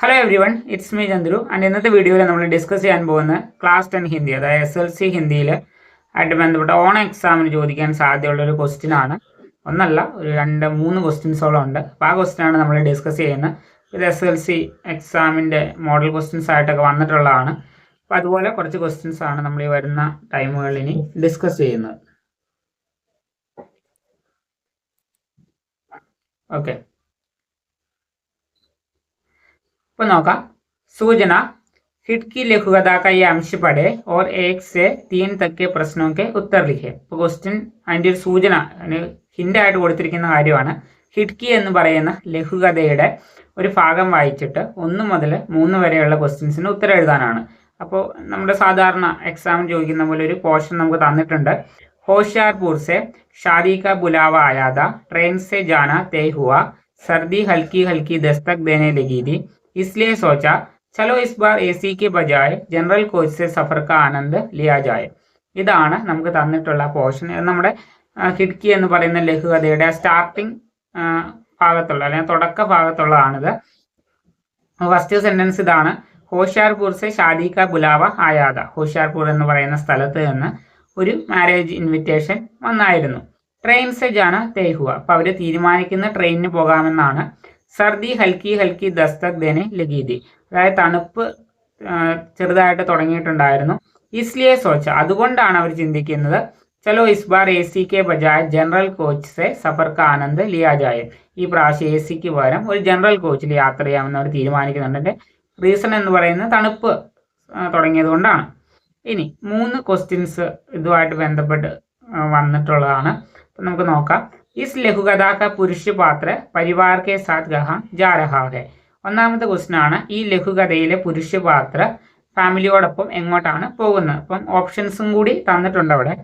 Hello every one, it's me Chandru. And ഇന്നത്തെ വീഡിയോയിൽ നമ്മൾ ഡിസ്കസ് ചെയ്യാൻ പോകുന്ന ക്ലാസ് 10 ഹിന്ദി, അതായത് SLC ഹിന്ദിയിൽ ആയിട്ട് ബന്ധപ്പെട്ട ഓണം എക്സാമിന് ചോദിക്കാൻ സാധ്യതയുള്ള ഒരു ക്വസ്റ്റ്യൻ ആണ്. ഒന്നല്ല, ഒരു 2-3 ക്വസ്റ്റ്യൻസോളം ഉണ്ട്. അപ്പോൾ ആ ക്വസ്റ്റ്യനാണ് നമ്മൾ ഡിസ്കസ് ചെയ്യുന്നത്. ഇത് SLC എക്സാമിൻ്റെ മോഡൽ ക്വസ്റ്റ്യൻസ് ആയിട്ടൊക്കെ വന്നിട്ടുള്ളതാണ്. അപ്പോൾ അതുപോലെ കുറച്ച് ക്വസ്റ്റ്യൻസ് ആണ് നമ്മൾ ഈ വരുന്ന ടൈമുകളിൽ ഇനി ഡിസ്കസ് ചെയ്യുന്നത്. ഓക്കെ, तो नौका सूचना हिट की लघुकथा का ये अंश पढ़े और 1 से 3 तक के प्रश्नों के उत्तर लिखे. ഇപ്പോൾ ക്വസ്റ്റ്യൻ അതിൻ്റെ ഒരു സൂചന ഹിൻ്റായിട്ട് കൊടുത്തിരിക്കുന്ന കാര്യമാണ്. ഹിഡ്കി എന്ന് പറയുന്ന ലഘുകഥയുടെ ഒരു ഭാഗം വായിച്ചിട്ട് 1 മുതൽ 3 വരെയുള്ള ക്വസ്റ്റ്യൻസിന് ഉത്തരം എഴുതാനാണ്. അപ്പോൾ നമ്മുടെ സാധാരണ എക്സാമിന് ചോദിക്കുന്ന പോലെ ഒരു പോർഷൻ നമുക്ക് തന്നിട്ടുണ്ട്. होशियारपुर से शादी का बुलावा आया था, ट्रेन से जाना तय हुआ, सर्दी हल्की हल्की दस्तक देने लगी थी, इसलिए सोचा चलो इस बार AC के बजाय जनरल कोच से सफ़र का आनंद लिया जाए. ഇതാണ് നമുക്ക് തന്നിട്ടുള്ള പോർഷൻ. നമ്മുടെ ഹിഡ്കി എന്ന് പറയുന്ന ലഘുകഥയുടെ സ്റ്റാർട്ടിങ് ഭാഗത്തുള്ള അല്ലെങ്കിൽ തുടക്ക ഭാഗത്തുള്ളതാണിത്. ഫസ്റ്റ് സെന്റൻസ് ഇതാണ്: ഹോഷിയാർപൂർ സെ ഷാദി കാ ബുലാവ ആയാത. ഹോഷിയാർപൂർ എന്ന് പറയുന്ന സ്ഥലത്ത് നിന്ന് ഒരു മാരേജ് ഇൻവിറ്റേഷൻ വന്നായിരുന്നു. ട്രെയിൻ സെ ജാന തയ് ഹുവ. അപ്പോൾ അവർ തീരുമാനിക്കുന്ന ട്രെയിനിന് പോകാമെന്നാണ്. സർദി ഹൽക്കി ഹൽക്കി ദസ്തക് ദേനെ ലഗീതി. അതായത് തണുപ്പ് ചെറുതായിട്ട് തുടങ്ങിയിട്ടുണ്ടായിരുന്നു. ഇസ്ലിയെ സോച്ച, അതുകൊണ്ടാണ് അവർ ചിന്തിക്കുന്നത് ചലോ ഇസ് ബാർ AC കെ ബജായ ജനറൽ കോച്ച് സെ സഫർ കാ ആനന്ദ് ലിയാ ജായ. ഈ പ്രാവശ്യം ACക്ക് പകരം ഒരു ജനറൽ കോച്ചിൽ യാത്ര ചെയ്യാമെന്ന് അവർ തീരുമാനിക്കുന്നുണ്ട്. റീസൺ എന്ന് പറയുന്നത് തണുപ്പ് തുടങ്ങിയത് കൊണ്ടാണ്. ഇനി 3 ക്വസ്റ്റ്യൻസ് ഇതുമായിട്ട് ബന്ധപ്പെട്ട് വന്നിട്ടുള്ളതാണ്. അപ്പം നമുക്ക് നോക്കാം. ഇസ് ലഘുകഥാ കാ പുരുഷ പാത്ര പരിവാർ കെ സാത്ത് കഹാം ജാ രഹാ ഹെ. ഒന്നാമത്തെ ക്വസ്റ്റ്യൻ ആണ്, ഈ ലഘുകഥയിലെ പുരുഷ പാത്ര ഫാമിലിയോടൊപ്പം എങ്ങോട്ടാണ് പോകുന്നത്. അപ്പം ഓപ്ഷൻസും കൂടി തന്നിട്ടുണ്ട് അവിടെ.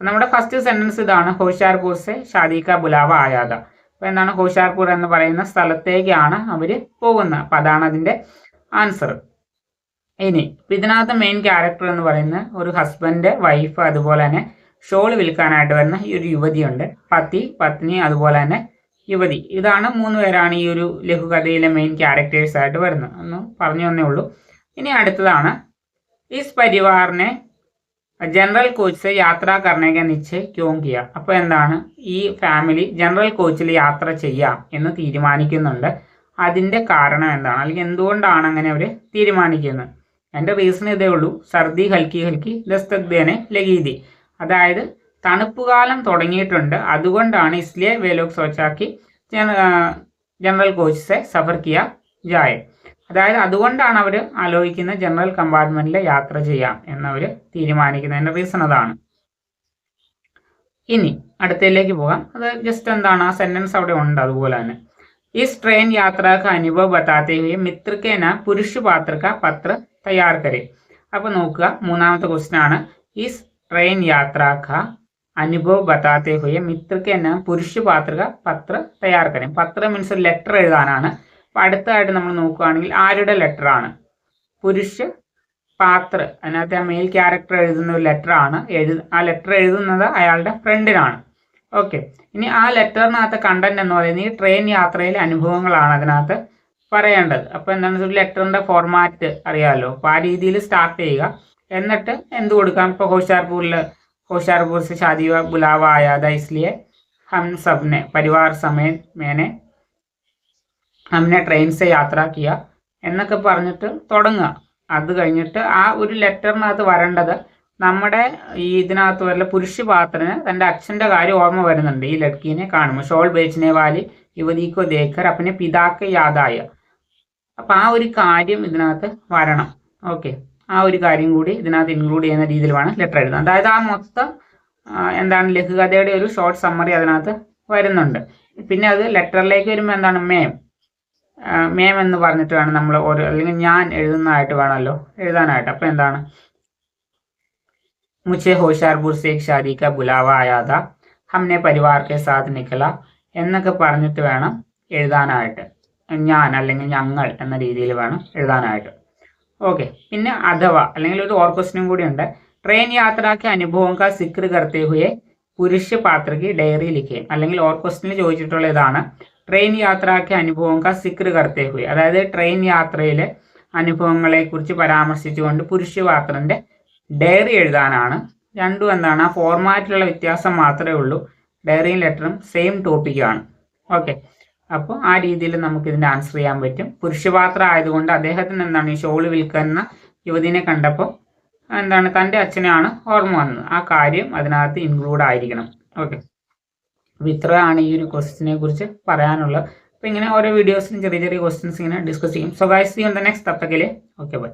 നമ്മുടെ ഫസ്റ്റ് സെന്റൻസ് ഇതാണ്: ഹോഷിയാർപൂർ സെ ഷാദി കാ ബുലാവ ആയാത. അപ്പോൾ എന്താണ്, ഹോഷിയാർപൂർ എന്ന് പറയുന്ന സ്ഥലത്തേക്കാണ് അവർ പോകുന്നത്. അപ്പം അതാണ് അതിൻ്റെ ആൻസർ. ഇനി ഇതിനകത്ത് മെയിൻ ക്യാരക്ടർ എന്ന് പറയുന്നത് ഒരു ഹസ്ബൻഡ്, വൈഫ്, അതുപോലെ തന്നെ ഷോൾ വിൽക്കാനായിട്ട് വരുന്ന ഈ ഒരു യുവതിയുണ്ട്. പതി, പത്നി, അതുപോലെ തന്നെ യുവതി. ഇതാണ് 3 പേരാണ് ഈ ഒരു ലഘുകഥയിലെ മെയിൻ ക്യാരക്ടേഴ്സ് ആയിട്ട് വരുന്നത്. ഒന്ന് പറഞ്ഞു തന്നേ ഉള്ളൂ. ഇനി അടുത്തതാണ്, ഇസ് പരിവാറിനെ ജനറൽ കോച്ച് സെ യാത്ര കർണേക നിശ്ചയ ക്യോം കിയ. അപ്പോൾ എന്താണ്, ഈ ഫാമിലി ജനറൽ കോച്ചിൽ യാത്ര ചെയ്യാം എന്ന് തീരുമാനിക്കുന്നുണ്ട്. അതിൻ്റെ കാരണം എന്താണ്, അല്ലെങ്കിൽ എന്തുകൊണ്ടാണ് അങ്ങനെ അവർ തീരുമാനിക്കുന്നത്? എൻ്റെ റീസൺ ഇതേ ഉള്ളൂ: സർദി ഹൽക്കി ഹൽക്കി ദസ്തക് ദേനെ ലഗീതി. അതായത് തണുപ്പുകാലം തുടങ്ങിയിട്ടുണ്ട്, അതുകൊണ്ടാണ് ഇസ്ലിയെ വേലോക് സോച്ചാക്കി ജനറൽ കോച്ച് സെ സഫർ കിയ ജായ. അതായത് അതുകൊണ്ടാണ് അവർ ആലോചിക്കുന്ന ജനറൽ കമ്പാർട്ട്മെന്റിൽ യാത്ര ചെയ്യാം എന്നവർ തീരുമാനിക്കുന്നതിൻ്റെ റീസൺ അതാണ്. ഇനി അടുത്തതിലേക്ക് പോകാം. അത് ജസ്റ്റ് എന്താണ്, ആ സെന്റൻസ് അവിടെ ഉണ്ട്. അതുപോലെ തന്നെ इस ट्रेन यात्रा का अनुभव बताते हुए मित्र के नाम पुरुष पात्र का पत्र तैयार करें. അപ്പോൾ നോക്കുക, മൂന്നാമത്തെ ക്വസ്റ്റ്യൻ ആണ്, इस ट्रेन यात्रा का अनुभव बताते हुए मित्र के नाम पुरुष पात्र का पत्र तैयार करें. പത്ര മീൻസ് ഒരു ലെറ്റർ എഴുതാനാണ്. അപ്പോൾ അടുത്തതായിട്ട് നമ്മൾ നോക്കുകയാണെങ്കിൽ ആരുടെ ലെറ്റർ ആണ്? പുരുഷ പാത്ര, അതിനകത്ത് ആ മെയിൽ ക്യാരക്ടർ എഴുതുന്ന ഒരു ലെറ്റർ ആണ്. ആ ലെറ്റർ എഴുതുന്നത് അയാളുടെ ഫ്രണ്ടിനാണ്. ഓക്കെ, ഇനി ആ ലെറ്ററിനകത്ത് കണ്ടന്റ് എന്ന് പറയുന്നത് ഈ ട്രെയിൻ യാത്രയിലെ അനുഭവങ്ങളാണ് അതിനകത്ത് പറയേണ്ടത്. അപ്പോൾ എന്താണ്, ഒരു ലെറ്ററിൻ്റെ ഫോർമാറ്റ് അറിയാമല്ലോ. അപ്പോൾ ആ രീതിയിൽ സ്റ്റാർട്ട് ചെയ്യുക. എന്നിട്ട് എന്ത് കൊടുക്കാം? ഇപ്പോൾ होशियारपुर से शादी का बुलावा आया था, इसलिए हम सब ने परिवार समेत मैंने हमने ट्രെയിൻ से യാത്ര किया എന്നൊക്കെ പറഞ്ഞിട്ട് തുടങ്ങുക. അത് കഴിഞ്ഞിട്ട് ആ ഒരു ലെറ്ററിനകത്ത് വരേണ്ടത് നമ്മുടെ ഈ ഇതിനകത്ത് വരല പുരുഷ പാത്രന് തൻ്റെ അച്ഛൻ്റെ കാര്യം ഓർമ്മ വരുന്നുണ്ട്. ഈ ലഡ്കീനെ കാണുമ്പോൾ ഷോൾ ബേച്ചനെ വാലി യുവതിക്കോ ദേക്കർ അപ്പനെ പിതാക്കെ യാതായ. അപ്പം ആ ഒരു കാര്യം ഇതിനകത്ത് വരണം. ഓക്കെ, ആ ഒരു കാര്യം കൂടി ഇതിനകത്ത് ഇൻക്ലൂഡ് ചെയ്യുന്ന രീതിയിലാണ് ലെറ്റർ എഴുതുന്നത്. അതായത് ആ മൊത്തം എന്താണ് ലഘുകഥയുടെ ഒരു ഷോർട്ട് സമ്മറി അതിനകത്ത് വരുന്നുണ്ട്. പിന്നെ അത് ലെറ്ററിലേക്ക് വരുമ്പോൾ എന്താണ്, മേം എന്ന് പറഞ്ഞിട്ട് വേണം നമ്മൾ ഓരോ, അല്ലെങ്കിൽ ഞാൻ എഴുതുന്നതായിട്ട് വേണമല്ലോ എഴുതാനായിട്ട്. അപ്പം എന്താണ്, मुझे होशियारपुर से एक शादी का बुलावा आया था, हमने परिवार के साथ निकला എന്നൊക്കെ പറഞ്ഞിട്ട് വേണം എഴുതാനായിട്ട്. ഞാൻ അല്ലെങ്കിൽ ഞങ്ങൾ എന്ന രീതിയിൽ വേണം എഴുതാനായിട്ട്. ഓക്കെ, പിന്നെ അഥവാ അല്ലെങ്കിൽ ഒരു ഓർ ക്വസ്റ്റ്യനും കൂടി ഉണ്ട്. ട്രെയിൻ യാത്രയ്ക്ക് അനുഭവം കാ സിക്ർ കർത്തേ ഹുയെ പുരുഷ പാത്രയ്ക്ക് ഡയറി ലിഖേ. അല്ലെങ്കിൽ ഓർ ക്വസ്റ്റ്യനിൽ ചോദിച്ചിട്ടുള്ള ഇതാണ്: ട്രെയിൻ യാത്രാക്കെ അനുഭവം കാ സിക്ർ കർത്തേ ഹുए, അതായത് ട്രെയിൻ യാത്രയിലെ അനുഭവങ്ങളെ കുറിച്ച് പരാമർശിച്ചുകൊണ്ട് പുരുഷവാത്രന്റെ ഡയറി എഴുതാനാണ്. രണ്ടും എന്താണ്, ആ ഫോർമാറ്റിലുള്ള വ്യത്യാസം മാത്രമേ ഉള്ളൂ. ഡയറിയും ലെറ്ററും സെയിം ടോപ്പിക്കാണ്. ഓക്കെ, അപ്പോൾ ആ രീതിയിൽ നമുക്ക് ഇതിൻ്റെ ആൻസർ ചെയ്യാൻ പറ്റും. പുരുഷപാത്രം ആയതുകൊണ്ട് അദ്ദേഹത്തിന് എന്താണ്, ഈ ഷോള് വിൽക്കുന്ന യുവതിനെ കണ്ടപ്പോൾ എന്താണ്, തൻ്റെ അച്ഛനാണ് ഓർമ്മ വന്നത്. ആ കാര്യം അതിനകത്ത് ഇൻക്ലൂഡ് ആയിരിക്കണം. ഓക്കെ, അപ്പോൾ ഇത്രയാണ് ഈ ഒരു ക്വസ്റ്റ്യനെ കുറിച്ച് പറയാനുള്ളത്. അപ്പോൾ ഇങ്ങനെ ഓരോ വീഡിയോസിലും ചെറിയ ചെറിയ ക്വസ്റ്റ്യൻസ് ഇങ്ങനെ ഡിസ്കസ് ചെയ്യും. So guys, see on the next. തപ്പക്കല് ഓക്കെ, ബൈ.